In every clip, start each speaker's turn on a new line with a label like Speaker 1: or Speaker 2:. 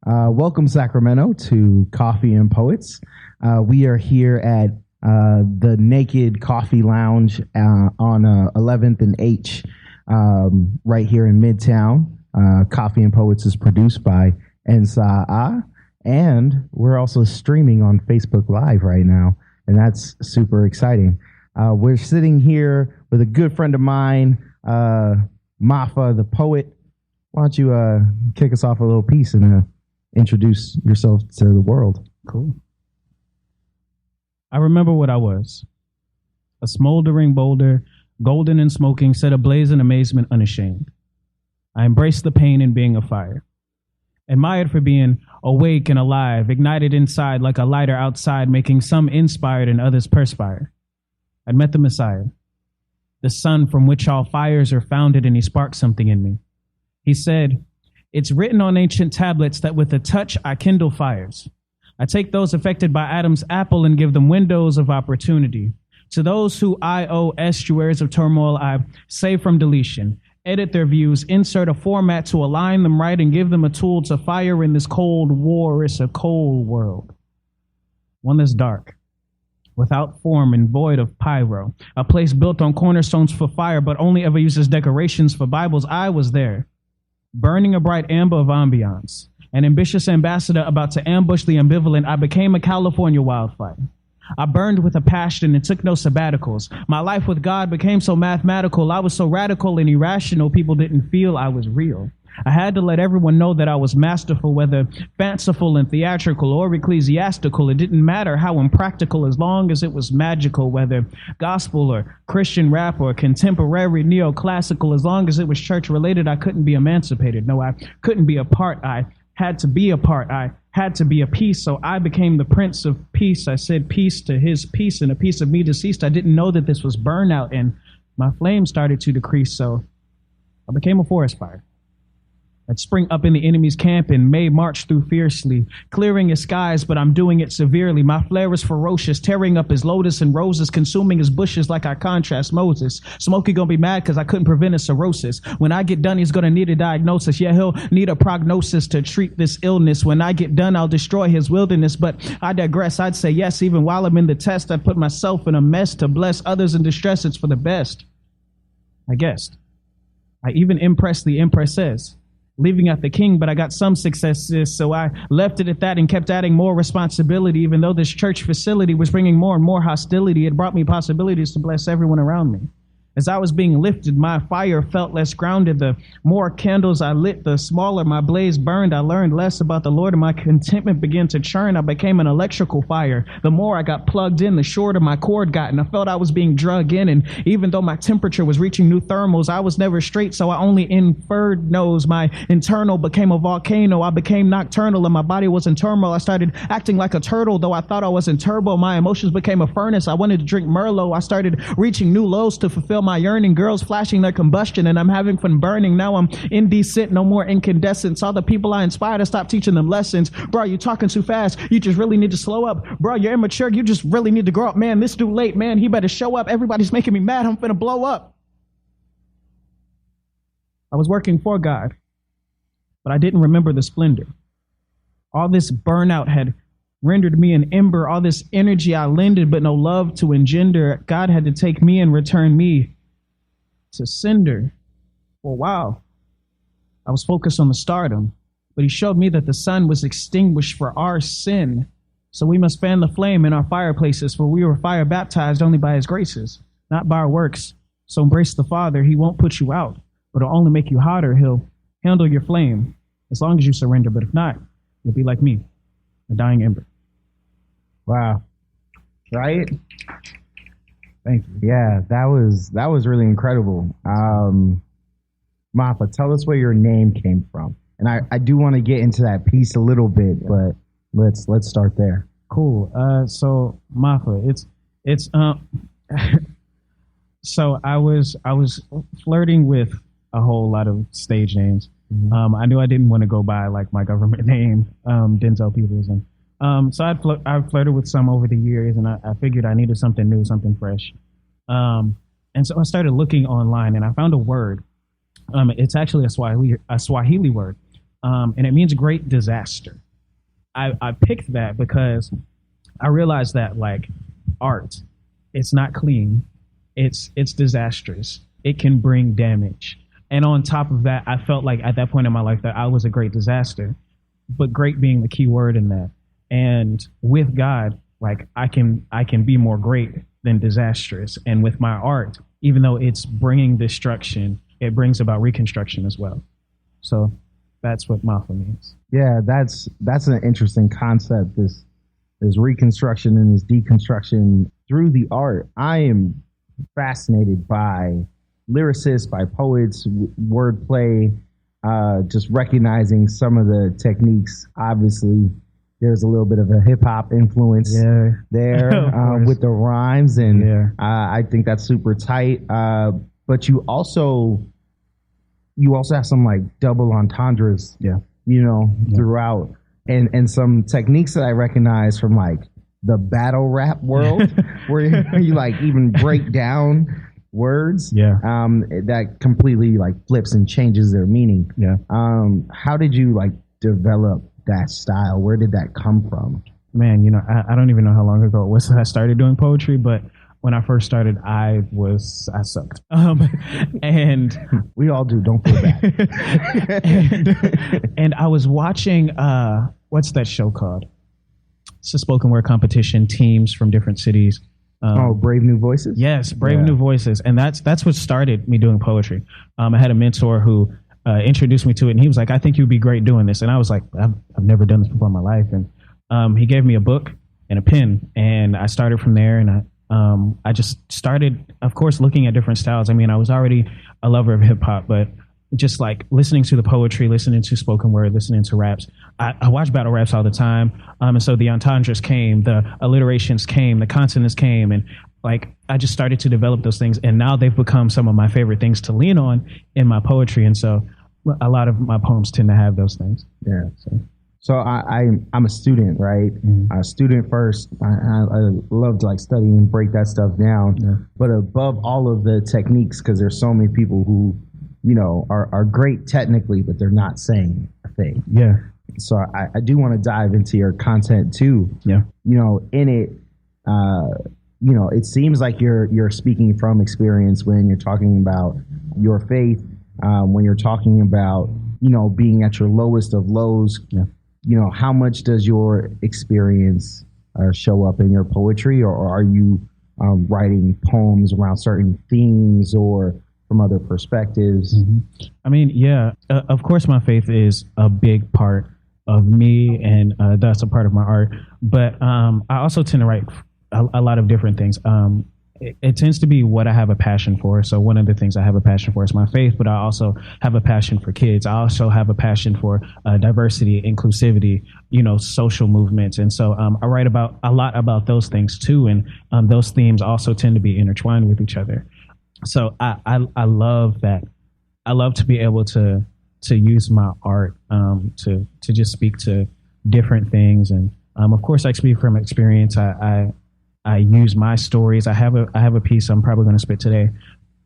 Speaker 1: Welcome, Sacramento, to Coffee and Poets. We are here at the Naked Coffee Lounge on 11th and H, right here in Midtown. Coffee and Poets is produced by Ensa'a, and we're also streaming on Facebook Live right now, and that's super exciting. We're sitting here with a good friend of mine, Maafa, the poet. Why don't you kick us off a little piece and introduce yourself to the world?
Speaker 2: Cool. I remember what I was. A smoldering boulder, golden and smoking, set ablaze in amazement unashamed. I embraced the pain in being a fire. Admired for being awake and alive, ignited inside like a lighter outside, making some inspired and others perspire. I'd met the Messiah, the sun from which all fires are founded, and he sparked something in me. He said, "It's written on ancient tablets that with a touch I kindle fires. I take those affected by Adam's apple and give them windows of opportunity. To those who I owe estuaries of turmoil, I save from deletion, edit their views, insert a format to align them right, and give them a tool to fire in this cold war. It's a cold world. One that's dark, without form and void of pyro. A place built on cornerstones for fire, but only ever uses decorations for Bibles. I was there, burning a bright amber of ambiance. An ambitious ambassador about to ambush the ambivalent, I became a California wildfire. I burned with a passion and took no sabbaticals. My life with God became so mathematical. I was so radical and irrational, people didn't feel I was real. I had to let everyone know that I was masterful, whether fanciful and theatrical or ecclesiastical. It didn't matter how impractical, as long as it was magical, whether gospel or Christian rap or contemporary neoclassical. As long as it was church related, I couldn't be emancipated. No, I couldn't be a part. I had to be a part. I had to be a piece. So I became the Prince of Peace. I said peace to his peace, and a piece of me deceased. I didn't know that this was burnout, and my flame started to decrease. So I became a forest fire. I'd spring up in the enemy's camp and may march through fiercely, clearing his skies, but I'm doing it severely. My flare is ferocious, tearing up his lotus and roses, consuming his bushes like I contrast Moses. Smokey gonna be mad because I couldn't prevent his cirrhosis. When I get done, he's gonna need a diagnosis. Yeah, he'll need a prognosis to treat this illness. When I get done, I'll destroy his wilderness. But I digress. I'd say yes, even while I'm in the test, I put myself in a mess to bless others in distress. It's for the best, I guessed. I even impressed the empresses, leaving out the king, but I got some successes, so I left it at that and kept adding more responsibility. Even though this church facility was bringing more and more hostility, it brought me possibilities to bless everyone around me. As I was being lifted, my fire felt less grounded. The more candles I lit, the smaller my blaze burned. I learned less about the Lord, and my contentment began to churn. I became an electrical fire. The more I got plugged in, the shorter my cord got, and I felt I was being drug in. And even though my temperature was reaching new thermals, I was never straight, so I only inferred no's. My internal became a volcano. I became nocturnal, and my body was in turmoil. I started acting like a turtle, though I thought I was in turbo. My emotions became a furnace. I wanted to drink Merlot. I started reaching new lows to fulfill my yearning. Girls flashing their combustion, and I'm having fun burning. Now I'm indecent, no more incandescence. All the people I inspired, I stopped teaching them lessons. Bro, you talking too fast. You just really need to slow up. Bro, you're immature. You just really need to grow up. Man, this dude late. Man, he better show up. Everybody's making me mad. I'm finna blow up. I was working for God, but I didn't remember the splendor. All this burnout had rendered me an ember. All this energy I lended, but no love to engender. God had to take me and return me to cinder. For a while, I was focused on the stardom, but he showed me that the sun was extinguished for our sin. So we must fan the flame in our fireplaces, for we were fire baptized only by his graces, not by our works. So embrace the Father. He won't put you out, but it'll only make you hotter. He'll handle your flame as long as you surrender. But if not, you'll be like me, a dying ember.
Speaker 1: Wow. Right?
Speaker 2: Thank you.
Speaker 1: Yeah, that was really incredible. Maafa, tell us where your name came from. And I do want to get into that piece a little bit, but let's start there.
Speaker 2: Cool. So Maafa, it's so I was flirting with a whole lot of stage names. Mm-hmm. I knew I didn't want to go by like my government name, Denzel Peoples, and so I've flirted with some over the years, and I figured I needed something new, something fresh. And so I started looking online, and I found a word. It's actually a Swahili word. and it means great disaster. I picked that because I realized that like art, it's not clean, it's disastrous. It can bring damage. And on top of that, I felt like at that point in my life that I was a great disaster, but great being the key word in that. And with God, like I can be more great than disastrous. And with my art, even though it's bringing destruction, it brings about reconstruction as well. So that's what Maafa means.
Speaker 1: Yeah, that's an interesting concept. This reconstruction and this deconstruction through the art. I am fascinated by lyricists, by poets, wordplay, just recognizing some of the techniques. Obviously, there's a little bit of a hip hop influence there with the rhymes, and I think that's super tight. But you also have some like double entendres, throughout, and some techniques that I recognize from like the battle rap world, where you like even break down words, that completely like flips and changes their meaning. How did you like develop that style? Where did that come from?
Speaker 2: Man, I don't even know how long ago it was that I started doing poetry, but when I first started, I sucked. And
Speaker 1: we all do, don't feel bad.
Speaker 2: and I was watching, what's that show called? It's a spoken word competition, teams from different cities.
Speaker 1: Brave New Voices?
Speaker 2: Yes, Brave New Voices. And that's what started me doing poetry. I had a mentor who introduced me to it, and he was like, I think you'd be great doing this. And I was like, I've never done this before in my life. And he gave me a book and a pen, and I started from there, and I just started, of course, looking at different styles. I mean, I was already a lover of hip hop, but just like listening to the poetry, listening to spoken word, listening to raps. I watch battle raps all the time. And so the entendres came, the alliterations came, the consonants came, and like I just started to develop those things. And now they've become some of my favorite things to lean on in my poetry. And so a lot of my poems tend to have those things.
Speaker 1: Yeah. So I'm a student, right?
Speaker 2: Mm-hmm.
Speaker 1: A student first. I love to like study and break that stuff down. Yeah. But above all of the techniques, because there's so many people who, are great technically, but they're not saying a thing.
Speaker 2: Yeah.
Speaker 1: So I do want to dive into your content too.
Speaker 2: Yeah.
Speaker 1: In it, it seems like you're speaking from experience when you're talking about your faith, when you're talking about, being at your lowest of lows.
Speaker 2: Yeah.
Speaker 1: How much does your experience show up in your poetry, or are you writing poems around certain themes or from other perspectives?
Speaker 2: Mm-hmm. I mean, of course, my faith is a big part of me, and that's a part of my art. But I also tend to write a lot of different things. It tends to be what I have a passion for. So one of the things I have a passion for is my faith, but I also have a passion for kids. I also have a passion for diversity, inclusivity, social movements. And so I write about a lot about those things too. And those themes also tend to be intertwined with each other. So I love that. I love to be able to use my art to just speak to different things. And of course I speak from experience. I use my stories. I have a piece I'm probably going to spit today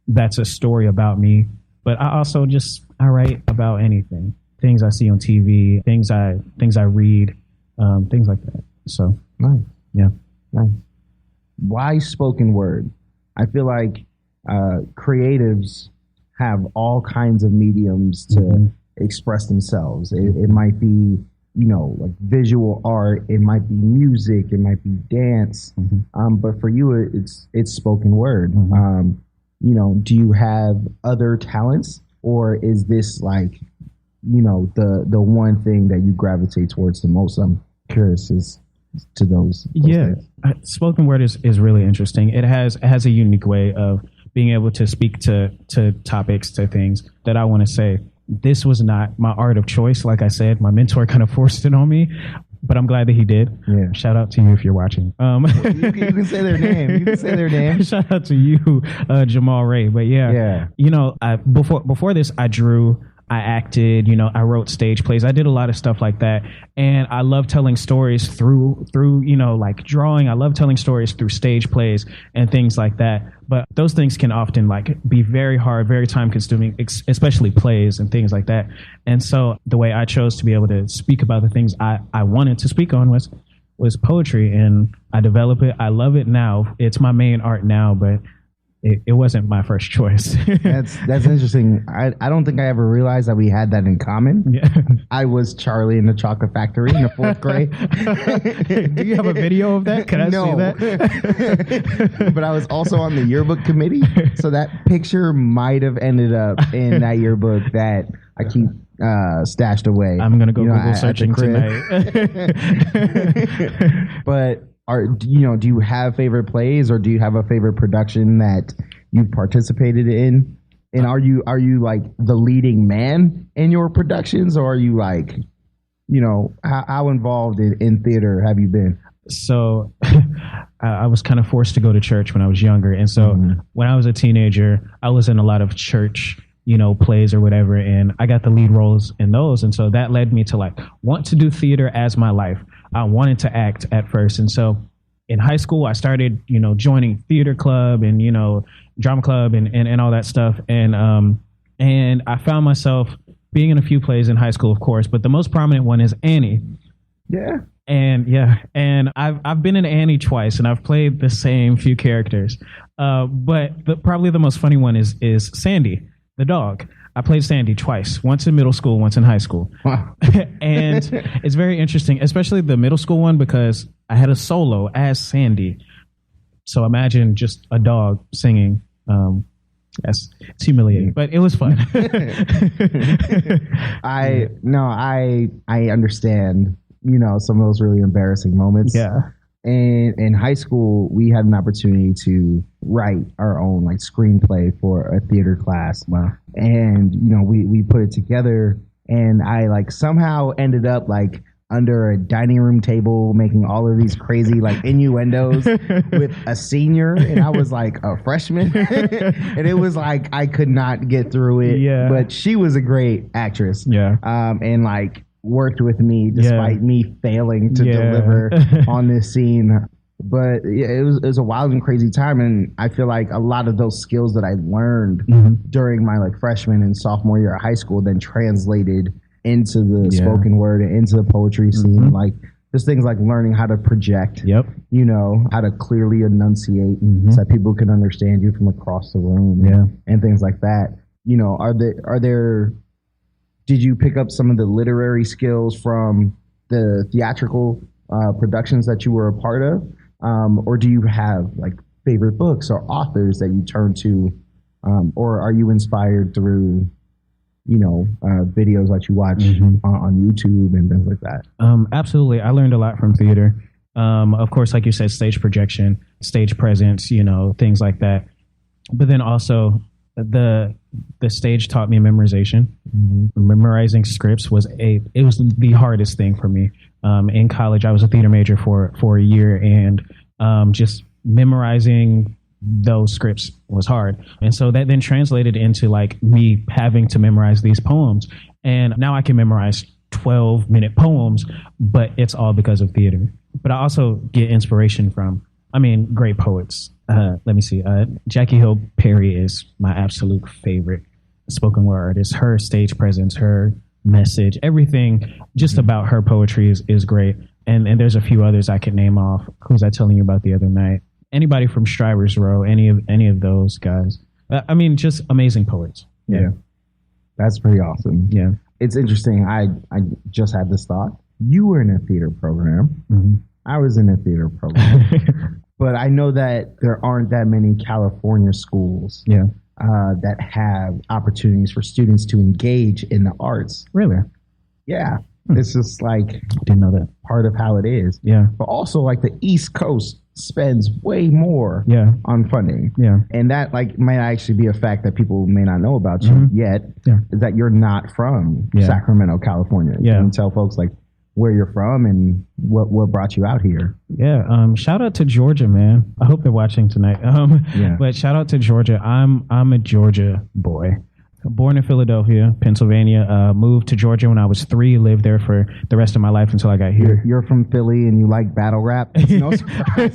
Speaker 2: that's a story about me, but I also I write about anything, things I see on TV, things I read, things like that. So
Speaker 1: nice.
Speaker 2: Yeah.
Speaker 1: Nice. Why spoken word? I feel like creatives have all kinds of mediums to express themselves. It might be like visual art, it might be music, it might be dance. But for you, it's spoken word. Do you have other talents, or is this like, the one thing that you gravitate towards the most? I'm curious as to those things.
Speaker 2: Spoken word is really interesting. It has a unique way of being able to speak to topics, to things that I want to say. This was not my art of choice. Like I said, my mentor kind of forced it on me, but I'm glad that he did.
Speaker 1: Yeah.
Speaker 2: Shout out to you if you're watching.
Speaker 1: You can say their name.
Speaker 2: Shout out to you, Jamal Ray. But before this, I drew I acted, I wrote stage plays. I did a lot of stuff like that. And I love telling stories through, like drawing. I love telling stories through stage plays and things like that. But those things can often like be very hard, very time consuming, especially plays and things like that. And so the way I chose to be able to speak about the things I wanted to speak on was poetry, and I develop it. I love it now. It's my main art now, but it wasn't my first choice.
Speaker 1: That's interesting. I don't think I ever realized that we had that in common.
Speaker 2: Yeah.
Speaker 1: I was Charlie in the Chocolate Factory in the 4th grade.
Speaker 2: Do you have a video of that? Can I see that?
Speaker 1: But I was also on the yearbook committee, so that picture might have ended up in that yearbook that I keep stashed away.
Speaker 2: I'm gonna go Google searching tonight.
Speaker 1: But do you have favorite plays, or do you have a favorite production that you've participated in? And are you like the leading man in your productions, or are you like, how involved in theater have you been?
Speaker 2: So I was kind of forced to go to church when I was younger. And so when I was a teenager, I was in a lot of church, plays or whatever. And I got the lead roles in those. And so that led me to like want to do theater as my life. I wanted to act at first. And so in high school, I started, joining theater club and, drama club and all that stuff. And I found myself being in a few plays in high school, of course, but the most prominent one is Annie.
Speaker 1: Yeah.
Speaker 2: And I've been in Annie twice, and I've played the same few characters. But probably the most funny one is Sandy, the dog. I played Sandy twice, once in middle school, once in high school.
Speaker 1: Wow.
Speaker 2: And it's very interesting, especially the middle school one, because I had a solo as Sandy. So imagine just a dog singing. Yes, it's humiliating, but it was fun.
Speaker 1: I understand, some of those really embarrassing moments.
Speaker 2: Yeah.
Speaker 1: And in high school, we had an opportunity to write our own like screenplay for a theater class.
Speaker 2: Wow.
Speaker 1: And, we put it together, and I like somehow ended up like under a dining room table making all of these crazy like innuendos with a senior, and I was like a freshman. And it was like I could not get through it.
Speaker 2: Yeah.
Speaker 1: But she was a great actress.
Speaker 2: Yeah.
Speaker 1: And like worked with me despite me failing to deliver on this scene. But it was a wild and crazy time, and I feel like a lot of those skills that I learned during my like freshman and sophomore year of high school then translated into the spoken word and into the poetry scene. Like just things like learning how to project, how to clearly enunciate so that people can understand you from across the room, and things like that. Did you pick up some of the literary skills from the theatrical productions that you were a part of? Or do you have like favorite books or authors that you turn to? Or are you inspired through, videos that you watch on YouTube and things like that?
Speaker 2: Absolutely. I learned a lot from theater. Of course, like you said, stage projection, stage presence, things like that. But then also the stage taught me memorization. Memorizing scripts was the hardest thing for me. In college, I was a theater major for a year, and just memorizing those scripts was hard. And so that then translated into like me having to memorize these poems. And now I can memorize 12-minute poems, but it's all because of theater. But I also get inspiration from, great poets. Let me see. Jackie Hill Perry is my absolute favorite spoken word artist. Her stage presence, her message, everything just about her poetry is great. And there's a few others I could name off. Who was I telling you about the other night? Anybody from Stryver's Row, any of those guys. Just amazing poets.
Speaker 1: Yeah. That's pretty awesome.
Speaker 2: Yeah.
Speaker 1: It's interesting. I just had this thought. You were in a theater program. I was in a theater program. But I know that there aren't that many California schools that have opportunities for students to engage in the arts.
Speaker 2: Really?
Speaker 1: Yeah. It's just like,
Speaker 2: didn't know that.
Speaker 1: Part of how it is.
Speaker 2: Yeah.
Speaker 1: But also like the East Coast spends way more on funding.
Speaker 2: Yeah.
Speaker 1: And that like might actually be a fact that people may not know about you yet, is that you're not from Sacramento, California. You can tell folks like where you're from and what brought you out here.
Speaker 2: Yeah. Shout out to Georgia, man. I hope they're watching tonight. But shout out to Georgia. I'm a Georgia boy. Born in Philadelphia, Pennsylvania. Moved to Georgia when I was 3. Lived there for the rest of my life until I got here.
Speaker 1: You're from Philly and you like battle rap. It's no surprise.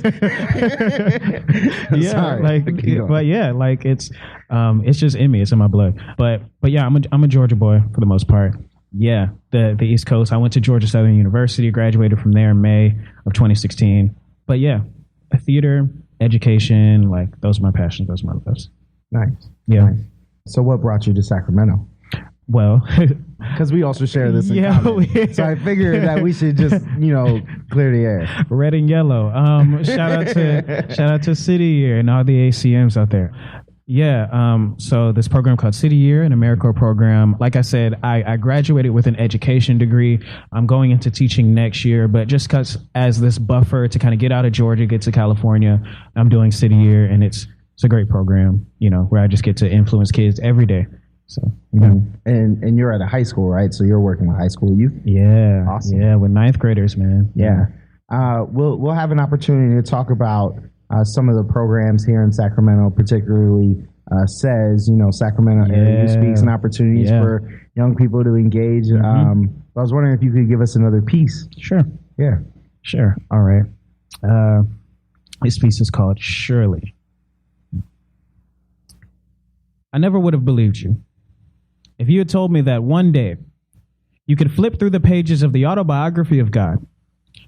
Speaker 2: It's just in me. It's in my blood. But yeah, I'm a Georgia boy for the most part. Yeah, the East Coast. I went to Georgia Southern University. Graduated from there in May of 2016. But yeah, theater, education, like those are my passions. Those are my loves.
Speaker 1: Nice.
Speaker 2: Yeah.
Speaker 1: Nice. So what brought you to Sacramento?
Speaker 2: Well,
Speaker 1: because we also share this in common. So I figured that we should just, clear the air.
Speaker 2: Red and yellow. Shout out to City Year and all the ACMs out there. Yeah. So this program called City Year, an AmeriCorps program. Like I said, I graduated with an education degree. I'm going into teaching next year, but just because as this buffer to kind of get out of Georgia, get to California, I'm doing City Year, and it's a great program, where I just get to influence kids every day. So,
Speaker 1: And you're at a high school, right? So you're working with high school youth?
Speaker 2: Yeah.
Speaker 1: Awesome.
Speaker 2: Yeah, with 9th graders, man.
Speaker 1: Yeah. We'll have an opportunity to talk about some of the programs here in Sacramento, particularly Sacramento Area Youth Speaks and opportunities for young people to engage. I was wondering if you could give us another piece.
Speaker 2: Sure.
Speaker 1: Yeah.
Speaker 2: Sure. All right. This piece is called Surely. I never would have believed you if you had told me that one day you could flip through the pages of the autobiography of God,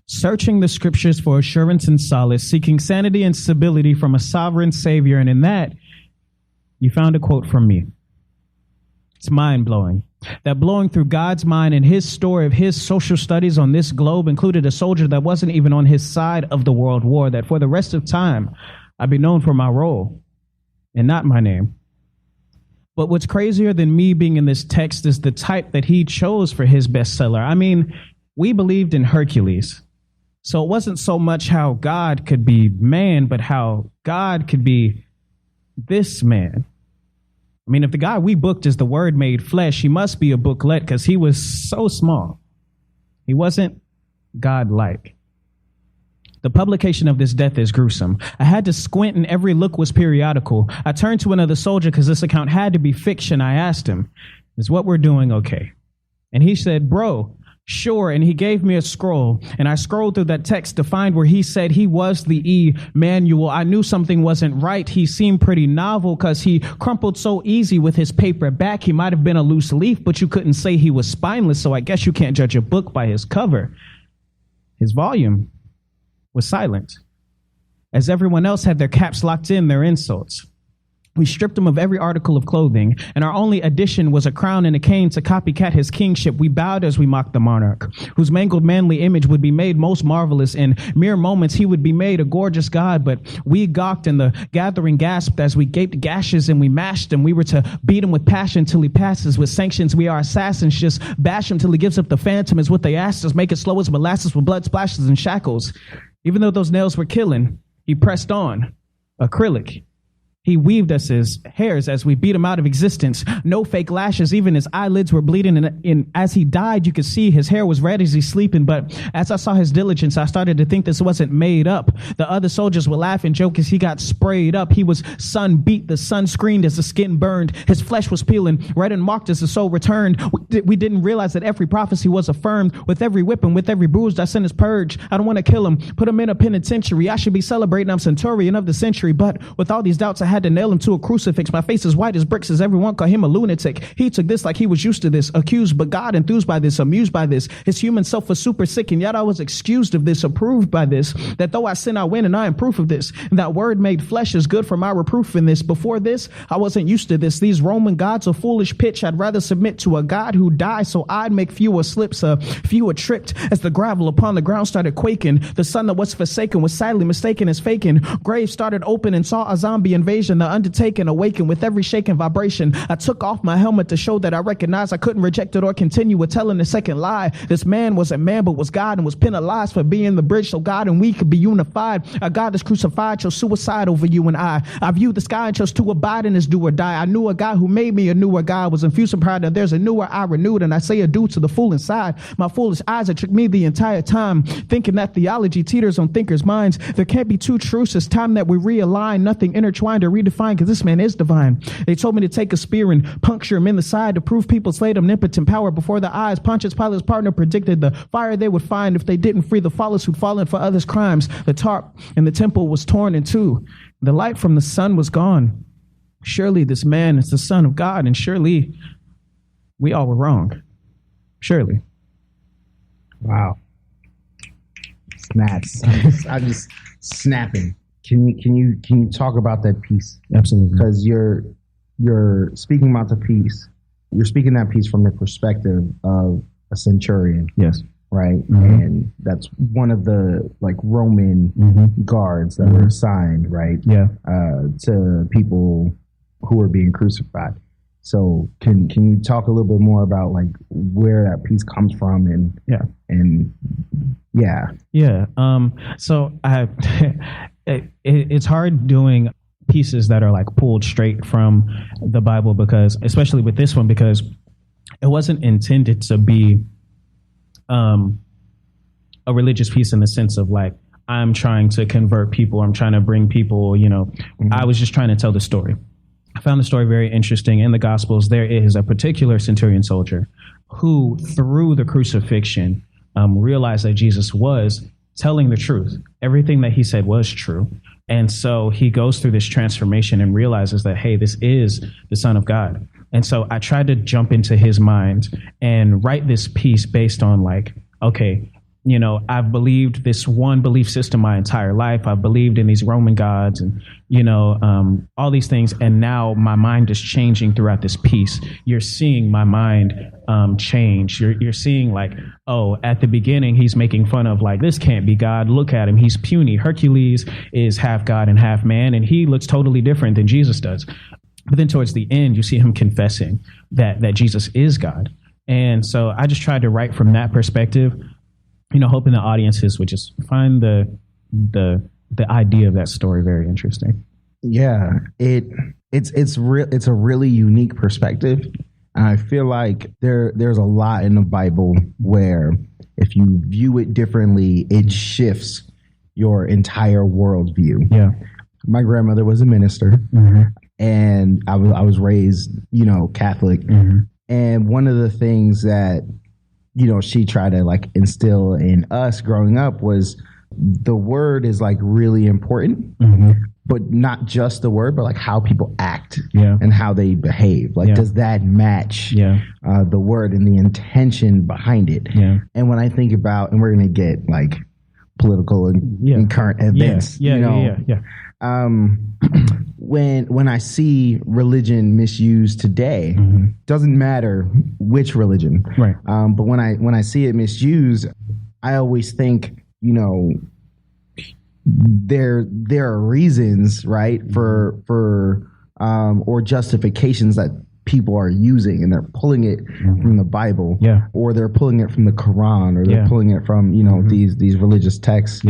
Speaker 2: searching the scriptures for assurance and solace, seeking sanity and stability from a sovereign Savior, and in that, you found a quote from me. It's mind-blowing. That blowing through God's mind and his story of his social studies on this globe included a soldier that wasn't even on his side of the world war, that for the rest of time, I'd be known for my role and not my name. But what's crazier than me being in this text is the type that he chose for his bestseller. I mean, we believed in Hercules. So it wasn't so much how God could be man, but how God could be this man. I mean, if the guy we booked is the Word made flesh, he must be a booklet because he was so small. He wasn't God-like. The publication of this death is gruesome. I had to squint and every look was periodical. I turned to another soldier because this account had to be fiction. I asked him, is what we're doing okay? And he said, bro, sure. And he gave me a scroll, and I scrolled through that text to find where he said he was the Emmanuel. I knew something wasn't right. He seemed pretty novel because he crumpled so easy with his paper back. He might have been a loose leaf, but you couldn't say he was spineless. So I guess you can't judge a book by his cover. His volume was silent, as everyone else had their caps locked in their insults. We stripped him of every article of clothing, and our only addition was a crown and a cane to copycat his kingship. We bowed as we mocked the monarch, whose mangled manly image would be made most marvelous. In mere moments, he would be made a gorgeous god, but we gawked and the gathering gasped as we gaped gashes and we mashed him. We were to beat him with passion till he passes. With sanctions, we are assassins. Just bash him till he gives up the phantom is what they asked us. Make it slow as molasses with blood splashes and shackles. Even though those nails were killing, he pressed on. Acrylic. He weaved us his hairs as we beat him out of existence. No fake lashes, even his eyelids were bleeding. And as he died, you could see his hair was red as he's sleeping. But as I saw his diligence, I started to think this wasn't made up. The other soldiers would laugh and joke as he got sprayed up. He was sun beat, the sun screened as the skin burned. His flesh was peeling, red and marked as the soul returned. We didn't realize that every prophecy was affirmed. With every whipping, with every bruise, our sin is purged. I don't want to kill him, put him in a penitentiary. I should be celebrating I'm centurion of the century. But with all these doubts, I had to nail him to a crucifix. My face is white as bricks as everyone called him a lunatic. He took this like he was used to this, accused but God enthused by this, amused by this. His human self was super sick, and yet I was excused of this, approved by this, that though I sin I win, and I am proof of this, and that Word made flesh is good for my reproof in this. Before this I wasn't used to this. These Roman gods a foolish pitch. I'd rather submit to a God who died so I'd make fewer slips, fewer tripped. As the gravel upon the ground started quaking, the son that was forsaken was sadly mistaken as faking. Graves started open and saw a zombie invasion. The undertaken awakened with every shaking vibration. I took off my helmet to show that I recognized I couldn't reject it or continue with telling the second lie. This man wasn't man but was God, and was penalized for being the bridge so God and we could be unified. A God that's crucified chose suicide over you and I viewed the sky and chose to abide in his do or die. I knew a God who made me a newer God, was infused in pride that there's a newer I renewed, and I say adieu to the fool inside. My foolish eyes that tricked me the entire time, thinking that theology teeters on thinkers' minds. There can't be two truths. It's time that we realign. Nothing intertwined or redefine because this man is divine. They told me to take a spear and puncture him in the side to prove people slayed omnipotent power before their eyes. Pontius Pilate's partner predicted the fire they would find if they didn't free the followers who'd fallen for others' crimes. The tarp in the temple was torn in two. The light from the sun was gone. Surely this man is the Son of God, and surely we all were wrong. Surely.
Speaker 1: Wow. Snaps. I'm just snapping. Can you talk about that piece?
Speaker 2: Absolutely.
Speaker 1: Because you're speaking about the piece. You're speaking that piece from the perspective of a centurion.
Speaker 2: Yes.
Speaker 1: Right.
Speaker 2: Mm-hmm.
Speaker 1: And that's one of the like Roman guards that were assigned, right?
Speaker 2: Yeah.
Speaker 1: To people who were being crucified. So can you talk a little bit more about like where that piece comes from and
Speaker 2: so it's hard doing pieces that are like pulled straight from the Bible, because especially with this one, because it wasn't intended to be a religious piece in the sense of like I'm trying to convert people, I'm trying to bring people, I was just trying to tell the story. I found the story very interesting. In the Gospels, there is a particular centurion soldier who, through the crucifixion, realized that Jesus was telling the truth. Everything that he said was true. And so he goes through this transformation and realizes that, hey, this is the Son of God. And so I tried to jump into his mind and write this piece based on like, okay, I've believed this one belief system my entire life. I've believed in these Roman gods and, all these things. And now my mind is changing throughout this piece. You're seeing my mind change. You're seeing like, oh, at the beginning, he's making fun of like, this can't be God. Look at him. He's puny. Hercules is half God and half man. And he looks totally different than Jesus does. But then towards the end, you see him confessing that Jesus is God. And so I just tried to write from that perspective, hoping the audiences would just find the idea of that story very interesting.
Speaker 1: Yeah, it's a really unique perspective. And I feel like there's a lot in the Bible where if you view it differently, it shifts your entire worldview.
Speaker 2: Yeah.
Speaker 1: My grandmother was a minister, and I was raised, Catholic. And one of the things that she tried to like instill in us growing up was the word is like really important, but not just the word, but like how people act and how they behave. Like, does that match the word and the intention behind it? Yeah. And when I think about, and we're going to get like political and current events, when I see religion misused today, doesn't matter which religion,
Speaker 2: right?
Speaker 1: But when I see it misused, I always think, there are reasons, right, for or justifications that people are using, and they're pulling it from the Bible, or they're pulling it from the Quran, or they're pulling it from these religious texts,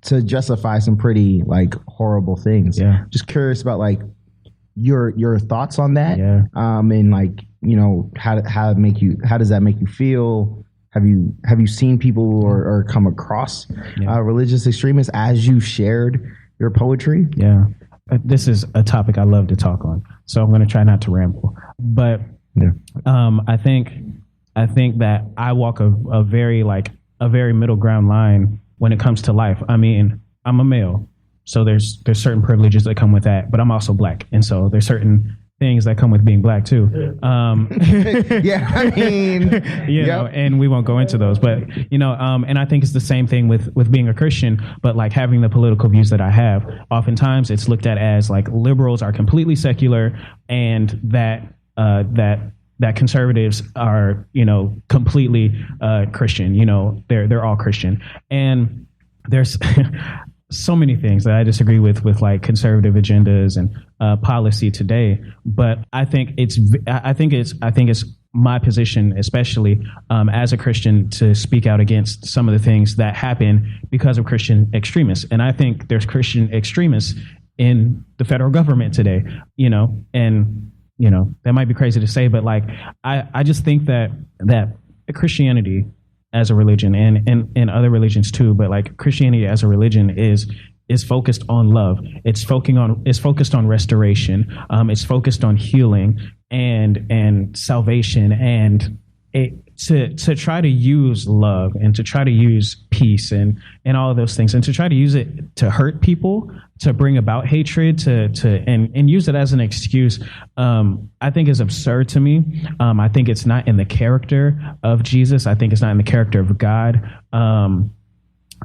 Speaker 1: to justify some pretty like horrible things. Just curious about like your thoughts on that, and like how does that make you feel? Have you seen people or come across religious extremists as you shared your poetry?
Speaker 2: Yeah. This is a topic I love to talk on, so I'm going to try not to ramble. But I think that I walk a very middle ground line when it comes to life. I mean, I'm a male, so there's certain privileges that come with that, but I'm also Black, and so there's certain things that come with being Black too.
Speaker 1: Yeah, I mean,
Speaker 2: and we won't go into those, but and I think it's the same thing with being a Christian, but like having the political views that I have. Oftentimes, it's looked at as like liberals are completely secular, and that conservatives are completely Christian. They're all Christian, and there's so many things that I disagree with like conservative agendas and policy today. But I think it's my position, especially as a Christian, to speak out against some of the things that happen because of Christian extremists. And I think there's Christian extremists in the federal government today, and that might be crazy to say, but like I just think that Christianity as a religion and other religions too, but like Christianity as a religion is is focused on love. It's focused on restoration. It's focused on healing and salvation, and to try to use love and to try to use peace and all of those things, and to try to use it to hurt people, to bring about hatred, and use it as an excuse, I think is absurd to me. I think it's not in the character of Jesus. I think it's not in the character of God.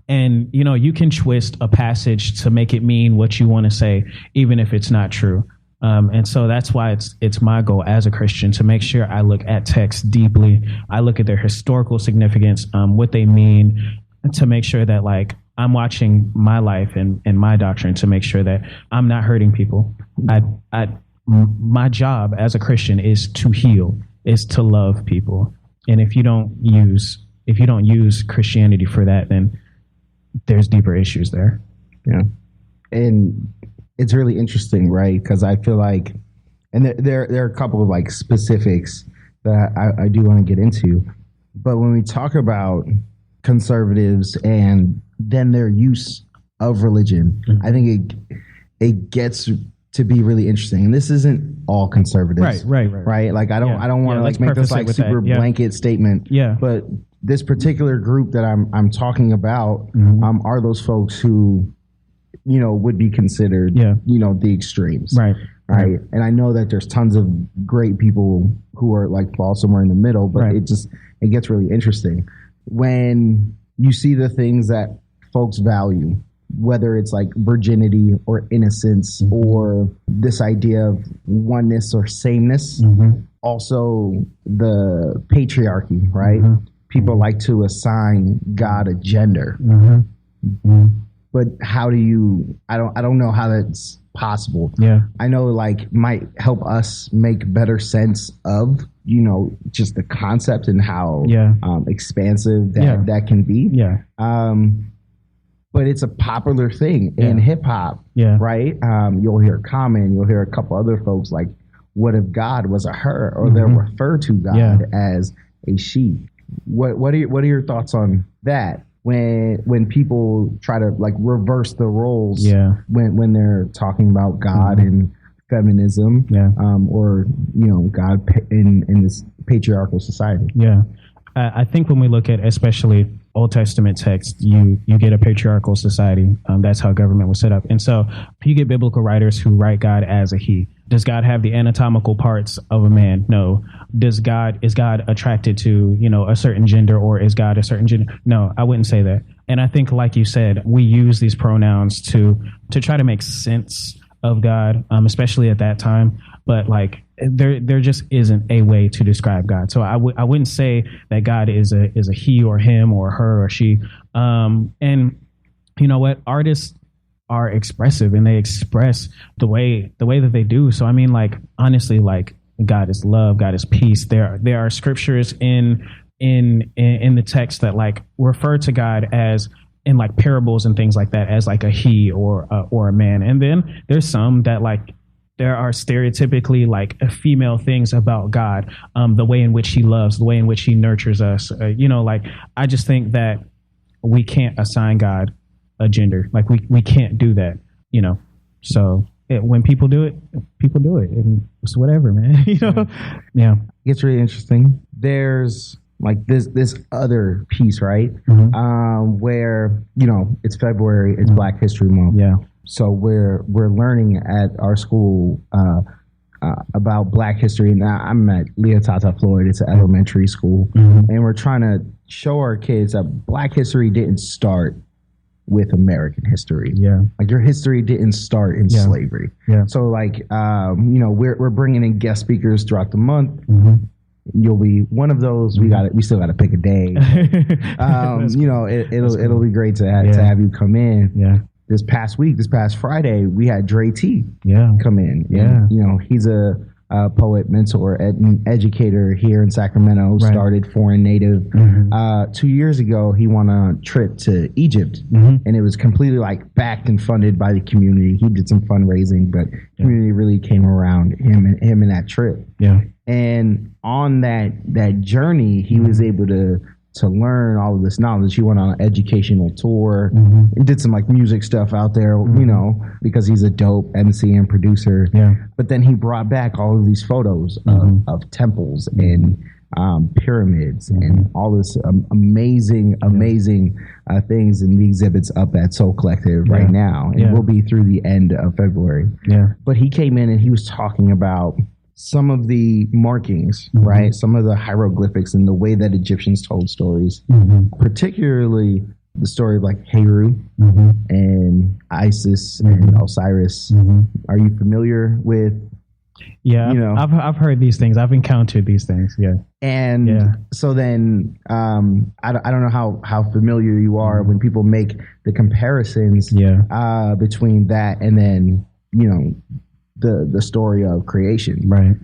Speaker 2: And, you can twist a passage to make it mean what you want to say, even if it's not true. And so that's why it's my goal as a Christian to make sure I look at texts deeply. I look at their historical significance, what they mean, to make sure that like I'm watching my life and my doctrine to make sure that I'm not hurting people. My job as a Christian is to heal, is to love people. And if you don't use Christianity for that, then there's deeper issues there.
Speaker 1: Yeah. And it's really interesting, right? Because I feel like, and there are a couple of like specifics that I do want to get into, but when we talk about conservatives and then their use of religion, mm-hmm. I think it gets to be really interesting. And this isn't all conservatives, right? Like I don't want to like make this like super blanket statement. Yeah. But this particular group that I'm talking about, mm-hmm. Are those folks who, would be considered, the extremes. Right. And I know that there's tons of great people who are like fall somewhere in the middle, but it gets really interesting when you see the things that folks value, whether it's like virginity or innocence, mm-hmm. or this idea of oneness or sameness, mm-hmm. also the patriarchy, right? Mm-hmm. People like to assign God a gender. Mm-hmm. Mm-hmm. But how do you, I don't know how that's possible. Yeah. I know like might help us make better sense of, just the concept and how expansive that can be. Yeah. But it's a popular thing in hip hop, right? You'll hear Common, you'll hear a couple other folks like, what if God was a her, or mm-hmm. they'll refer to God as a she. What are your thoughts on that? When people try to like reverse the roles, when they're talking about God mm-hmm. and feminism, or God in this patriarchal society. Yeah,
Speaker 2: I think when we look at especially Old Testament text, you get a patriarchal society. That's how government was set up, and so you get biblical writers who write God as a he. Does God have the anatomical parts of a man? No. Is God attracted to, a certain gender, or is God a certain gender? No, I wouldn't say that. And I think, like you said, we use these pronouns to try to make sense of God, especially at that time. But like there just isn't a way to describe God. So I wouldn't say that God is a he or him or her or she. And you know what? Artists are expressive and they express the way that they do. So I mean, like, honestly, like, God is love, God is peace. There are scriptures in the text that like refer to God as, in like parables and things like that, as like a he or a man. And then there's some that like there are stereotypically like female things about God, the way in which he loves, the way in which he nurtures us. Like I just think that we can't assign God a gender. Like we can't do that, So when people do it, and it's whatever, man. Yeah.
Speaker 1: It gets really interesting. There's like this other piece, right? Mm-hmm. Where it's February, it's mm-hmm. Black History Month. Yeah. So we're learning at our school about Black history. Now I'm at Leotata Floyd. It's an elementary school, mm-hmm. and we're trying to show our kids that Black history didn't start with American history. Yeah. Like your history didn't start in slavery. Yeah. So like, we're bringing in guest speakers throughout the month. Mm-hmm. You'll be one of those. Mm-hmm. We still got to pick a day. It'll be great to have you come in. Yeah. This past Friday, we had Dre T come in. Yeah. And, he's a poet, mentor, and educator here in Sacramento, started Foreign Native. Mm-hmm. 2 years ago, he won a trip to Egypt, mm-hmm. and it was completely like backed and funded by the community. He did some fundraising, but community really came around him and that trip. Yeah. And on that journey, he was able to to learn all of this knowledge. He went on an educational tour. He did some like music stuff out there, you know, because he's a dope MC and producer.
Speaker 2: Yeah.
Speaker 1: But then he brought back all of these photos of temples and pyramids and all this amazing things in the exhibits up at Soul Collective right now. And will be through the end of February. Yeah. But he came in and he was talking about some of the markings, right? Some of the hieroglyphics and the way that Egyptians told stories, particularly the story of like Heru and Isis and Osiris. Are you familiar with?
Speaker 2: Yeah, you know, I've heard these things. I've encountered these things. Yeah.
Speaker 1: And so then I don't know how familiar you are when people make the comparisons between that and then, you know, the story of creation. Right.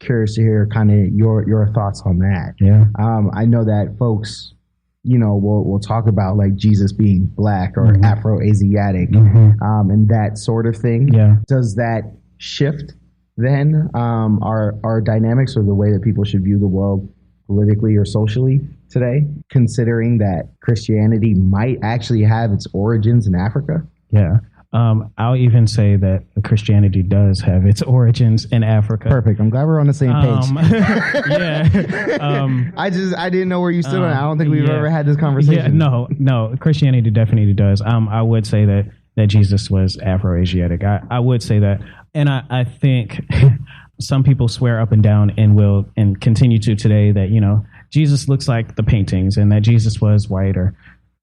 Speaker 1: Curious to hear kind of your thoughts on that. Yeah. I know that folks, you know, we'll talk about like Jesus being black or Afro-Asiatic and that sort of thing. Yeah. Does that shift then our dynamics or the way that people should view the world politically or socially today, considering that Christianity might actually have its origins in Africa? Yeah.
Speaker 2: I'll even say that Christianity does have its origins in Africa.
Speaker 1: Perfect. I'm glad we're on the same page.
Speaker 2: Yeah.
Speaker 1: I didn't know where you stood on it. I don't think we've ever had this conversation.
Speaker 2: Yeah, no. Christianity definitely does. I would say that Jesus was Afro-Asiatic. I would say that. And I think some people swear up and down and will and continue to today that, you know, Jesus looks like the paintings and that Jesus was white or,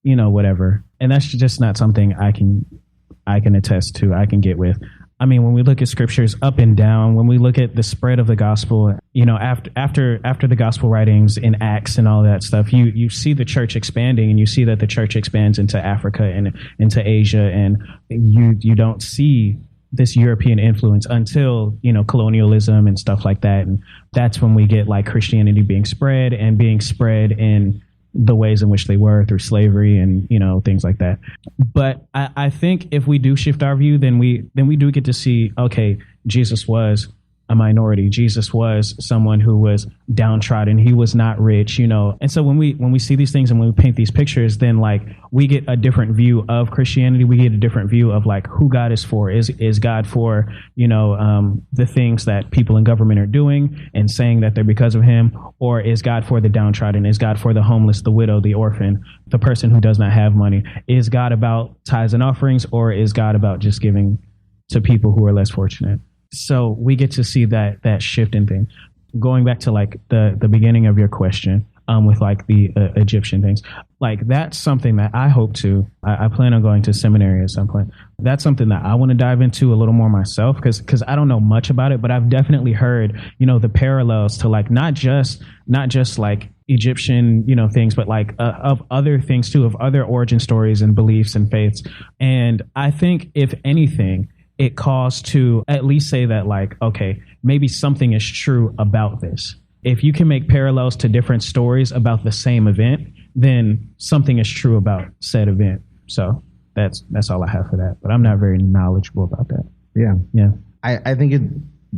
Speaker 2: you know, whatever. And that's just not something I can attest to, I can get with. I mean, when we look at scriptures up and down, when we look at the spread of the gospel, you know, after the gospel writings in Acts and all that stuff, you see the church expanding and you see that the church expands into Africa and into Asia, and you don't see this European influence until, you know, colonialism and stuff like that. And that's when we get like Christianity being spread in the ways in which they were through slavery and, you know, things like that. But I think if we do shift our view, then we do get to see, okay, Jesus was a minority. Jesus was someone who was downtrodden. He was not rich, you know. And so when we see these things and when we paint these pictures, then like we get a different view of Christianity. We get a different view of like who God is for. Is God for, you know, the things that people in government are doing and saying that they're because of him? Or is God for the downtrodden? Is God for the homeless, the widow, the orphan, the person who does not have money? Is God about tithes and offerings, or is God about just giving to people who are less fortunate? So we get to see that shift in thing. Going back to like the beginning of your question, with like the Egyptian things, like that's something that I hope to. I plan on going to seminary at some point. That's something that I want to dive into a little more myself, because I don't know much about it, but I've definitely heard, you know, the parallels to like not just like Egyptian, you know, things, but like of other things too, of other origin stories and beliefs and faiths. And I think if anything, it calls to at least say that like, okay, maybe something is true about this. If you can make parallels to different stories about the same event, then something is true about said event. So that's all I have for that. But I'm not very knowledgeable about that.
Speaker 1: Yeah. I think it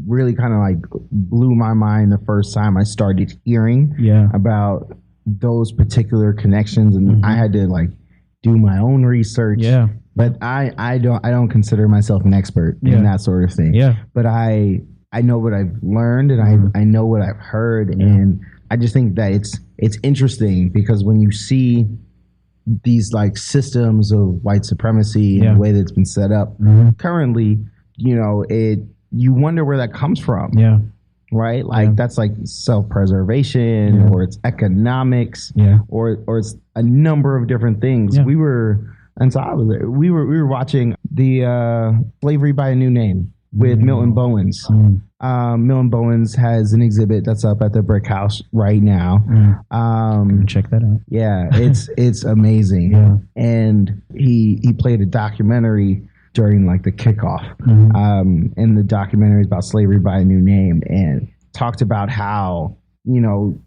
Speaker 1: really kind of like blew my mind the first time I started hearing about those particular connections, and I had to like do my own research. Yeah. But I don't consider myself an expert in that sort of thing. Yeah. But I know what I've learned, and I know what I've heard, and I just think that it's interesting because when you see these like systems of white supremacy and the way that it's been set up currently, you know, you wonder where that comes from. Yeah. Right? Like that's like self-preservation or it's economics or it's a number of different things. We were watching the Slavery by a New Name with Milton Bowens. Milton Bowens has an exhibit that's up at the Brick House right now.
Speaker 2: Check that out.
Speaker 1: Yeah, it's amazing. And he played a documentary during like the kickoff. And the documentary is about slavery by a new name and talked about how, you know,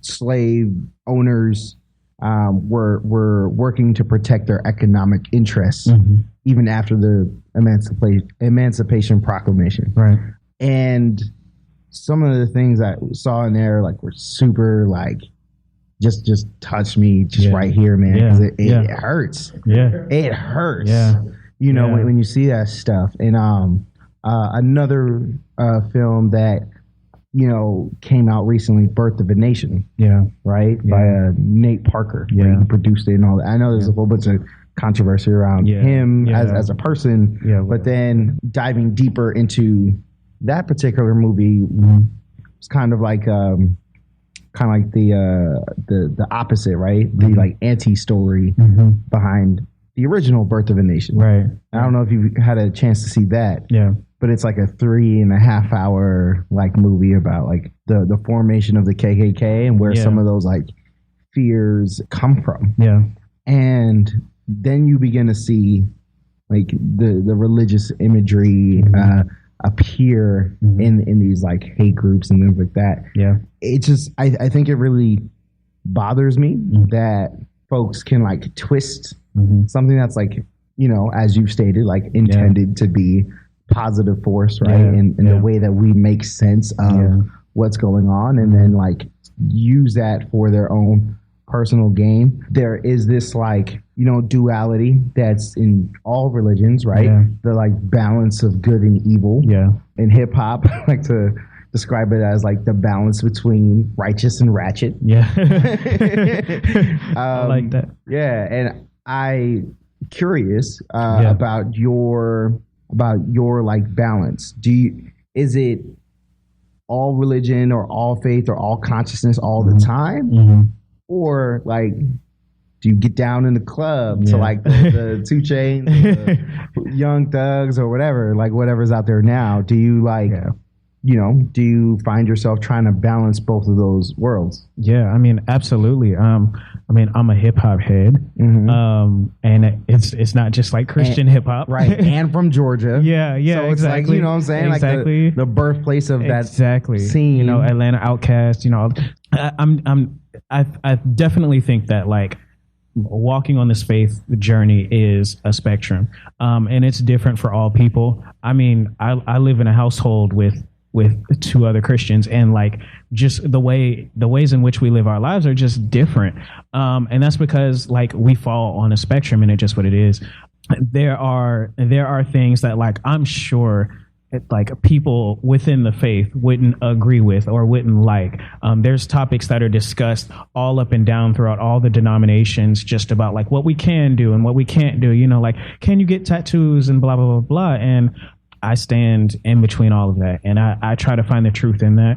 Speaker 1: slave owners were working to protect their economic interests even after the Emancipation Proclamation. Right. And some of the things I saw in there like were super like just touched me right here, man. Because it hurts.
Speaker 2: Yeah,
Speaker 1: it hurts.
Speaker 2: Yeah,
Speaker 1: you know when you see that stuff. And another film that came out recently, Birth of a Nation.
Speaker 2: Yeah,
Speaker 1: right, by Nate Parker.
Speaker 2: Yeah,
Speaker 1: he produced it and all that. I know there's a whole bunch of controversy around him as a person. Yeah, but then diving deeper into that particular movie, it's kind of like the opposite, right? The like anti-story behind the original Birth of a Nation.
Speaker 2: Right.
Speaker 1: I don't know if you had a chance to see that.
Speaker 2: Yeah.
Speaker 1: But it's like a 3.5 hour like movie about like the formation of the KKK and where some of those like fears come from.
Speaker 2: Yeah.
Speaker 1: And then you begin to see like the religious imagery appear in these like hate groups and things like that.
Speaker 2: Yeah.
Speaker 1: It just I think it really bothers me that folks can like twist something that's like, as you've stated, like intended to be positive force, right? In the way that we make sense of what's going on, and then like use that for their own personal gain. There is this like, duality that's in all religions, right? Yeah. The like balance of good and evil. Yeah. In hip hop, I like to describe it as like the balance between righteous and ratchet.
Speaker 2: Yeah. I like that.
Speaker 1: Yeah. And curious about your like balance. Is it all religion or all faith or all consciousness all the time? Or like, do you get down in the club to like the 2 Chainz, the Young Thugs or whatever, like whatever's out there now? Do you like, do you find yourself trying to balance both of those worlds?
Speaker 2: Yeah, I mean, absolutely. I'm a hip hop head, and it's not just like Christian hip hop,
Speaker 1: right? And from Georgia,
Speaker 2: yeah. So it's
Speaker 1: exactly. Like, what I'm saying,
Speaker 2: exactly.
Speaker 1: Like the birthplace of that scene,
Speaker 2: Atlanta Outcast. I definitely think that like walking on this faith journey is a spectrum, and it's different for all people. I mean, I live in a household with 2 other Christians, and like just the ways in which we live our lives are just different. And that's because like we fall on a spectrum, and it's just what it is. There are things that like I'm sure like people within the faith wouldn't agree with or wouldn't like. There's topics that are discussed all up and down throughout all the denominations, just about like what we can do and what we can't do. Like, can you get tattoos and blah, blah, blah, blah. And I stand in between all of that. And I try to find the truth in that.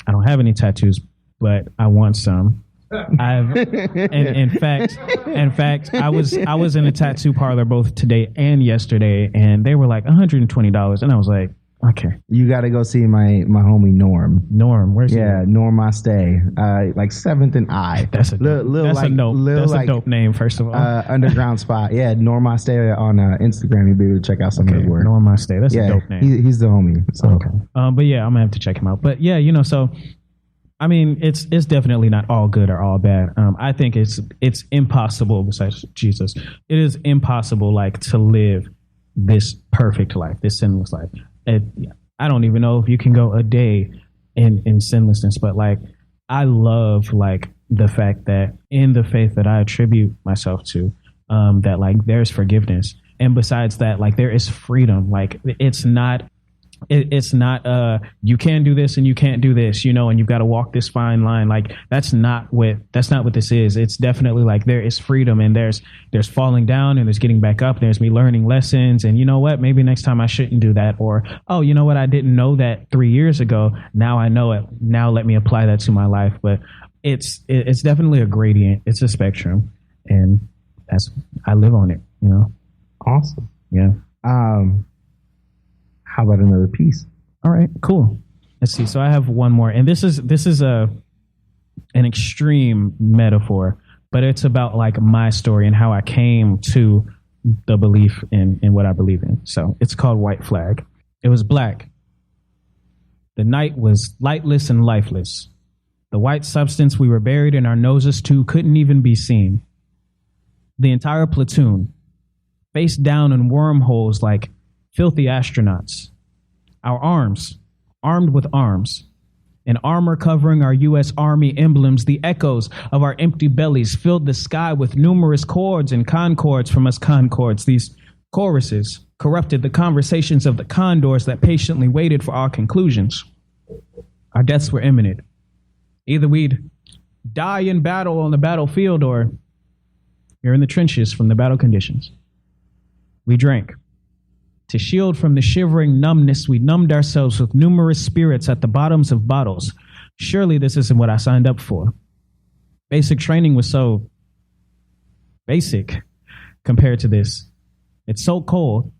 Speaker 2: I don't have any tattoos, but I want some. In fact, I was in a tattoo parlor both today and yesterday, and they were like $120. And I was like, okay.
Speaker 1: You got to go see my homie Norm.
Speaker 2: Norm, where's he?
Speaker 1: Yeah, Norm I stay. Like 7th and I.
Speaker 2: That's a dope name, first of all.
Speaker 1: Underground spot. Yeah, Norm I stay on Instagram. You'll be able to check out some of his work.
Speaker 2: Norm I stay. That's a dope name.
Speaker 1: He's the homie. So.
Speaker 2: Okay. But yeah, I'm gonna have to check him out. But yeah, so I mean, it's definitely not all good or all bad. I think it's impossible. Besides Jesus, it is impossible like to live this perfect life, this sinless life. I don't even know if you can go a day in sinlessness, but like I love like the fact that in the faith that I attribute myself to, that like there's forgiveness, and besides that, like there is freedom. Like it's not you can do this and you can't do this, and you've got to walk this fine line. Like that's not what this is. It's definitely like there is freedom, and there's falling down, and there's getting back up. There's me learning lessons, and you know what? Maybe next time I shouldn't do that. Or, oh, you know what? I didn't know that 3 years ago. Now I know it. Now let me apply that to my life. But it's definitely a gradient. It's a spectrum, and I live on it.
Speaker 1: Awesome.
Speaker 2: Yeah.
Speaker 1: How about another piece?
Speaker 2: All right, cool. Let's see. So I have one more, and this is an extreme metaphor, but it's about like my story and how I came to the belief in what I believe in. So it's called White Flag. It was black. The night was lightless and lifeless. The white substance we were buried in our noses to couldn't even be seen. The entire platoon, face down in wormholes like filthy astronauts. Our arms, armed with arms, In armor covering our U.S. Army emblems, the echoes of our empty bellies filled the sky with numerous chords and concords from us concords. These choruses corrupted the conversations of the condors that patiently waited for our conclusions. Our deaths were imminent. Either we'd die in battle on the battlefield or here in the trenches from the battle conditions. We drank. To shield from the shivering numbness, we numbed ourselves with numerous spirits at the bottoms of bottles. Surely this isn't what I signed up for. Basic training was so basic compared to this. It's so cold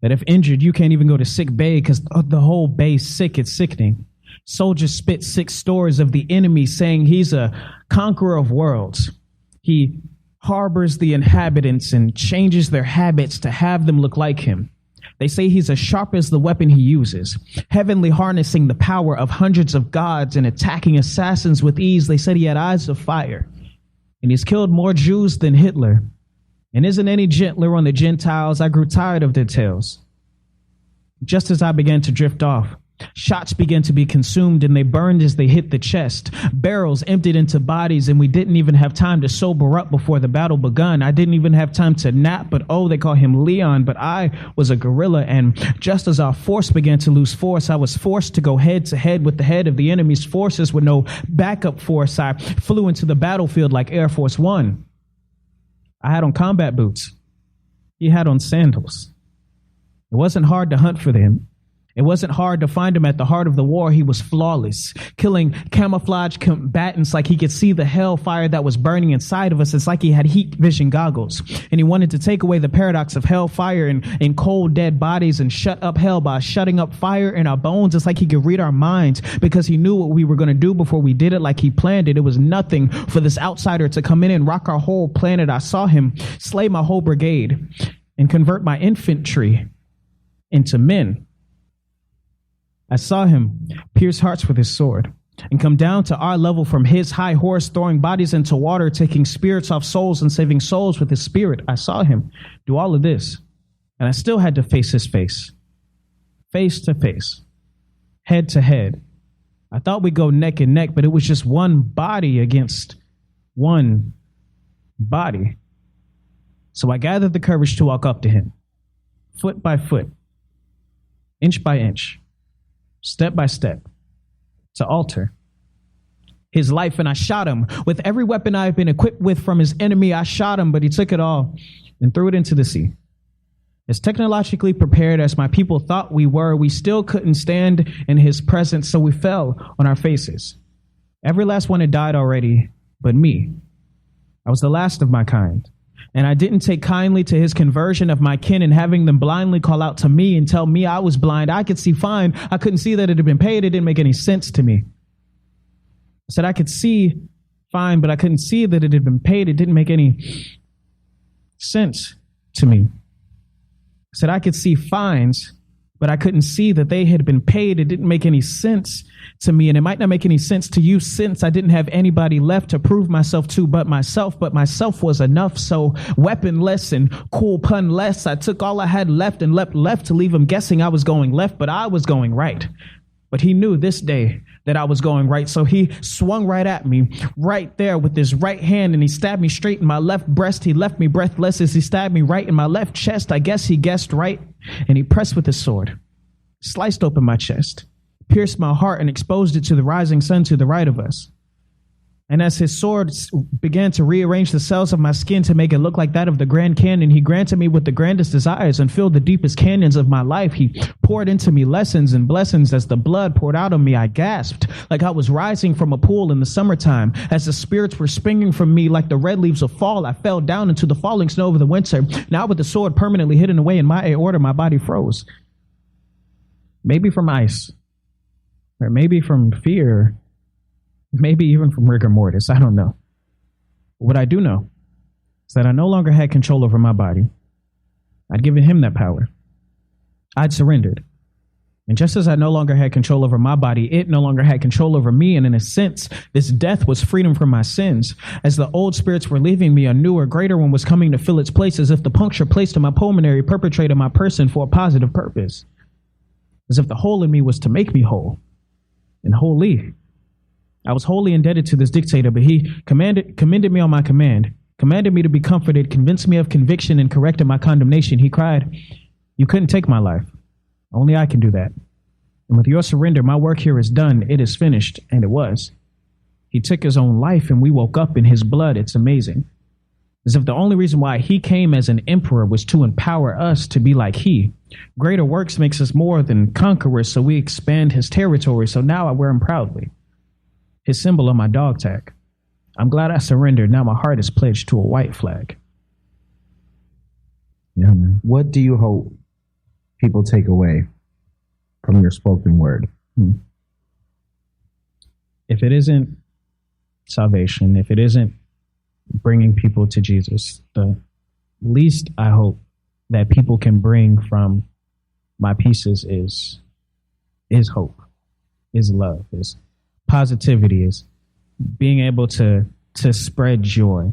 Speaker 2: that if injured, you can't even go to sick bay because the whole bay's sick. It's sickening. Soldiers spit 6 stories of the enemy saying he's a conqueror of worlds. He harbors the inhabitants and changes their habits to have them look like him. They say he's as sharp as the weapon he uses, heavenly harnessing the power of hundreds of gods and attacking assassins with ease. They said he had eyes of fire, and he's killed more Jews than Hitler, and isn't any gentler on the Gentiles. I grew tired of their tales. Just as I began to drift off, shots began to be consumed and they burned as they hit the chest. Barrels emptied into bodies and we didn't even have time to sober up before the battle begun. I didn't even have time to nap, but oh, they call him Leon, but I was a guerrilla. And just as our force began to lose force, I was forced to go head to head with the head of the enemy's forces with no backup force. I flew into the battlefield like Air Force One. I had on combat boots. He had on sandals. It wasn't hard to hunt for them. It wasn't hard to find him at the heart of the war. He was flawless, killing camouflage combatants like he could see the hellfire that was burning inside of us. It's like he had heat vision goggles, and he wanted to take away the paradox of hellfire and cold, dead bodies and shut up hell by shutting up fire in our bones. It's like he could read our minds because he knew what we were going to do before we did it, like he planned it. It was nothing for this outsider to come in and rock our whole planet. I saw him slay my whole brigade and convert my infantry into men. I saw him pierce hearts with his sword and come down to our level from his high horse, throwing bodies into water, taking spirits off souls and saving souls with his spirit. I saw him do all of this, and I still had to face his face to face, head to head. I thought we'd go neck and neck, but it was just one body against one body. So I gathered the courage to walk up to him, foot by foot, inch by inch, step by step, to alter his life. And I shot him with every weapon I've been equipped with from his enemy. I shot him, but he took it all and threw it into the sea. As technologically prepared as my people thought we were, we still couldn't stand in his presence, so we fell on our faces. Every last one had died already, but me. I was the last of my kind. And I didn't take kindly to his conversion of my kin and having them blindly call out to me and tell me I was blind. I could see fine. I couldn't see that it had been paid. It didn't make any sense to me. I said I could see fine, but I couldn't see that it had been paid. It didn't make any sense to me. I said I could see fines, but I couldn't see that they had been paid. It didn't make any sense to me, and it might not make any sense to you since I didn't have anybody left to prove myself to but myself was enough. So weaponless and cool punless, I took all I had left and leapt left to leave him guessing I was going left, but I was going right. But he knew this day that I was going right, so he swung right at me, right there with his right hand, and he stabbed me straight in my left breast. He left me breathless as he stabbed me right in my left chest. I guess he guessed right, and he pressed with his sword, sliced open my chest, pierced my heart, and exposed it to the rising sun to the right of us. And as his sword began to rearrange the cells of my skin to make it look like that of the Grand Canyon, he granted me with the grandest desires and filled the deepest canyons of my life. He poured into me lessons and blessings. As the blood poured out of me, I gasped like I was rising from a pool in the summertime. As the spirits were springing from me like the red leaves of fall, I fell down into the falling snow of the winter. Now with the sword permanently hidden away in my aorta, my body froze. Maybe from ice, or maybe from fear, maybe even from rigor mortis. I don't know. What I do know is that I no longer had control over my body. I'd given him that power. I'd surrendered. And just as I no longer had control over my body, it no longer had control over me. And in a sense, this death was freedom from my sins. As the old spirits were leaving me, a newer, greater one was coming to fill its place, as if the puncture placed in my pulmonary perpetrated my person for a positive purpose. As if the hole in me was to make me whole and holy. I was wholly indebted to this dictator, but he commended me on my command, commanded me to be comforted, convinced me of conviction, and corrected my condemnation. He cried, "You couldn't take my life. Only I can do that. And with your surrender, my work here is done. It is finished." And it was. He took his own life, and we woke up in his blood. It's amazing. As if the only reason why he came as an emperor was to empower us to be like he. Greater works makes us more than conquerors, so we expand his territory. So now I wear him proudly. His symbol on my dog tag. I'm glad I surrendered. Now my heart is pledged to a white flag.
Speaker 1: Yeah, man. What do you hope people take away from your spoken word?
Speaker 2: If it isn't salvation, if it isn't bringing people to Jesus, the least I hope that people can bring from my pieces is hope, is love, is positivity, is being able to spread joy.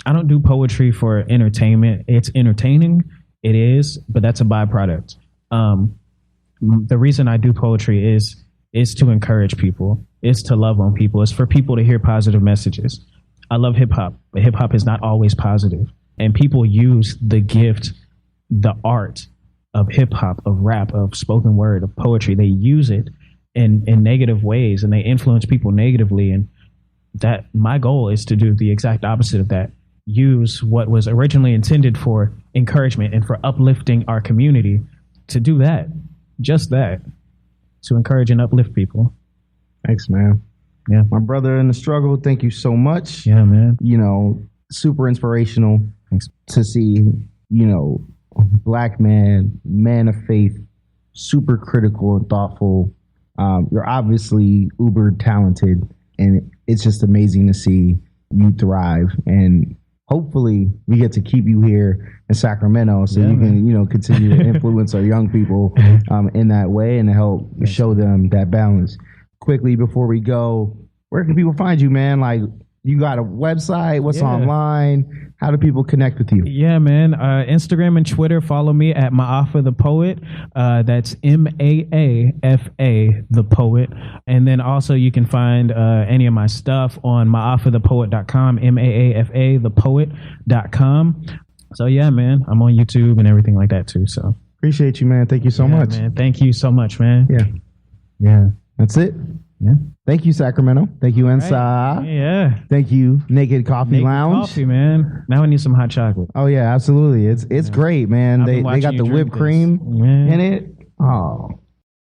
Speaker 2: I don't do poetry for entertainment. It's entertaining, it is, but that's a byproduct. The reason I do poetry is to encourage people, is to love on people, is for people to hear positive messages. I love hip hop, but hip hop is not always positive. And people use the gift, the art of hip hop, of rap, of spoken word, of poetry. They use it in negative ways, and they influence people negatively. And that my goal is to do the exact opposite of that. Use what was originally intended for encouragement and for uplifting our community to do that, just that, to encourage and uplift people.
Speaker 1: Thanks, man.
Speaker 2: Yeah.
Speaker 1: My brother in the struggle, thank you so much.
Speaker 2: Yeah, man.
Speaker 1: You know, super inspirational.
Speaker 2: Thanks.
Speaker 1: To see, you know, black man of faith, super critical and thoughtful. You're obviously uber talented, and it's just amazing to see you thrive. And hopefully we get to keep you here in Sacramento so you can, you know, continue to influence our young people in that way and help show them that balance. Quickly before we go, where can people find you, man? Like, you got a website? What's online? How do people connect with you?
Speaker 2: Yeah, man. Instagram and Twitter. Follow me at Maafa the Poet. That's Maafa the Poet. And then also you can find any of my stuff on maafathepoet.com. Maafa thepoet.com. So yeah, man. I'm on YouTube and everything like that too. So
Speaker 1: appreciate you, man. Thank you so much.
Speaker 2: Man. Thank you so much, man.
Speaker 1: Yeah. That's it.
Speaker 2: Yeah.
Speaker 1: Thank you, Sacramento. Thank you, Ensa.
Speaker 2: Right. Yeah.
Speaker 1: Thank you, Naked Coffee Lounge.
Speaker 2: Coffee, man. Now I need some hot chocolate.
Speaker 1: Oh yeah, absolutely. It's great, man. They got the whipped cream in it. Oh.